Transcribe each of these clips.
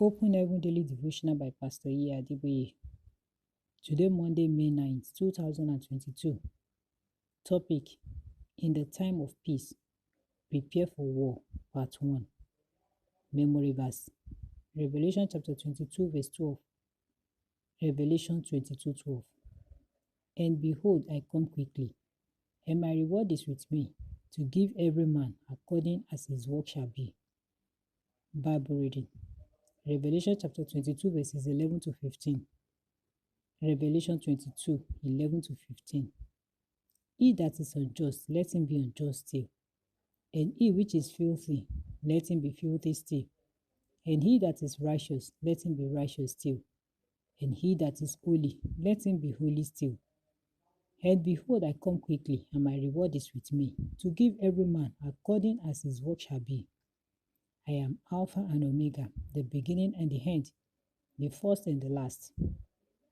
Open Heaven Daily Devotional by Pastor Adebayo. Today, Monday, May 9th, 2022. Topic: In the time of peace, prepare for war. Part 1. Memory verse: Revelation chapter 22, verse 12. Revelation 22:12. And behold, I come quickly, and my reward is with me, to give every man according as his work shall be. Bible reading: Revelation chapter 22, verses 11 to 15. Revelation 22, 11 to 15. He that is unjust, let him be unjust still. And he which is filthy, let him be filthy still. And he that is righteous, let him be righteous still. And he that is holy, let him be holy still. And behold, I come quickly, and my reward is with me, to give every man according as his work shall be. I am Alpha and Omega, the beginning and the end, the first and the last.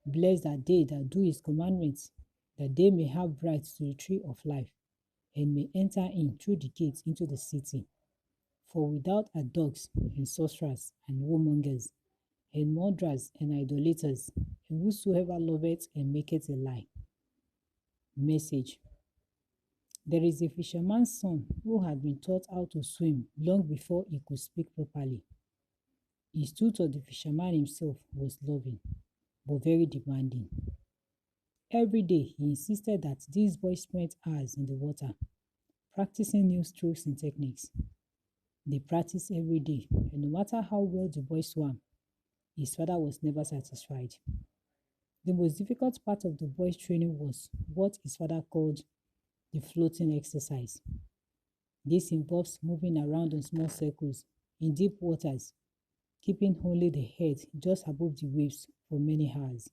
Blessed are they that do his commandments, that they may have right to the tree of life, and may enter in through the gates into the city. For without are dogs, and sorcerers, and whoremongers, and murderers, and idolaters, and whosoever loveth and maketh a lie. Message: There is a fisherman's son who had been taught how to swim long before he could speak properly. His tutor, the fisherman himself, was loving, but very demanding. Every day, he insisted that this boy spent hours in the water, practicing new strokes and techniques. They practiced every day, and no matter how well the boy swam, his father was never satisfied. The most difficult part of the boy's training was what his father called the floating exercise. This involves moving around in small circles in deep waters, keeping only the head just above the waves for many hours.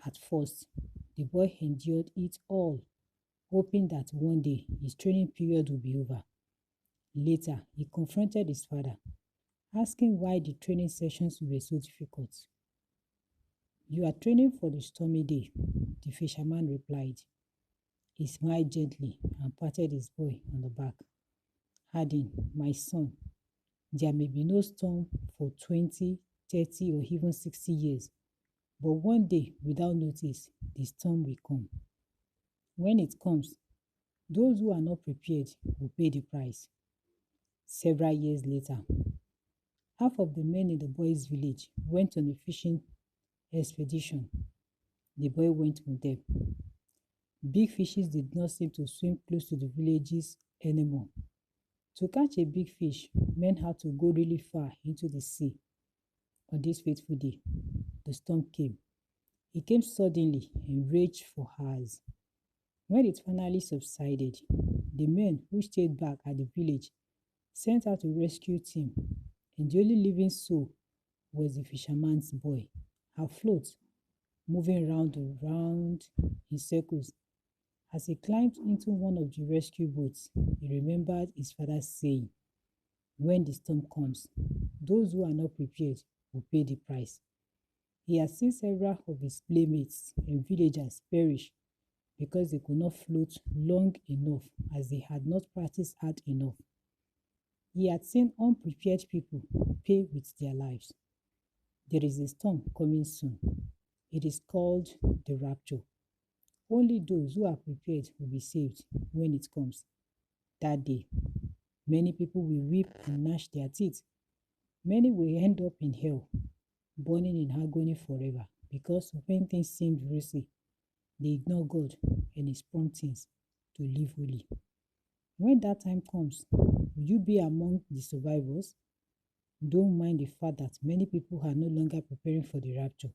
At first, the boy endured it all, hoping that one day his training period would be over. Later, he confronted his father, asking why the training sessions were so difficult. "You are training for the stormy day," the fisherman replied. He smiled gently and patted his boy on the back, adding, "My son, there may be no storm for 20, 30, or even 60 years, but one day, without notice, the storm will come. When it comes, those who are not prepared will pay the price." Several years later, half of the men in the boy's village went on a fishing expedition. The boy went with them. Big fishes did not seem to swim close to the villages anymore. To catch a big fish, men had to go really far into the sea. On this fateful day, the storm came. It came suddenly and raged for hours. When it finally subsided, the men who stayed back at the village sent out a rescue team, and the only living soul was the fisherman's boy, afloat, moving round and round in circles. As he climbed into one of the rescue boats, he remembered his father's saying, "When the storm comes, those who are not prepared will pay the price." He had seen several of his playmates and villagers perish because they could not float long enough, as they had not practiced hard enough. He had seen unprepared people pay with their lives. There is a storm coming soon. It is called the rapture. Only those who are prepared will be saved when it comes. That day, many people will weep and gnash their teeth. Many will end up in hell, burning in agony forever, because when things seemed rosy, they ignore God and His promptings to live holy. When that time comes, will you be among the survivors? Don't mind the fact that many people are no longer preparing for the rapture.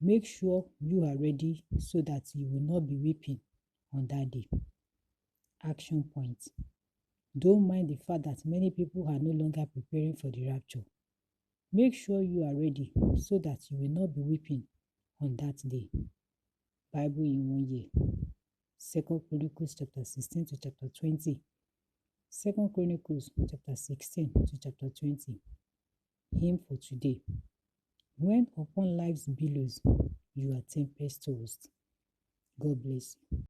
Make sure you are ready so that you will not be weeping on that day. Action points: Don't mind the fact that many people are no longer preparing for the rapture. Make sure you are ready so that you will not be weeping on that day. Bible in 1 year. 2 Chronicles chapter 16 to chapter 20. 2 Chronicles chapter 16 to chapter 20. Hymn for today: When upon life's billows you are tempest tossed. God bless you.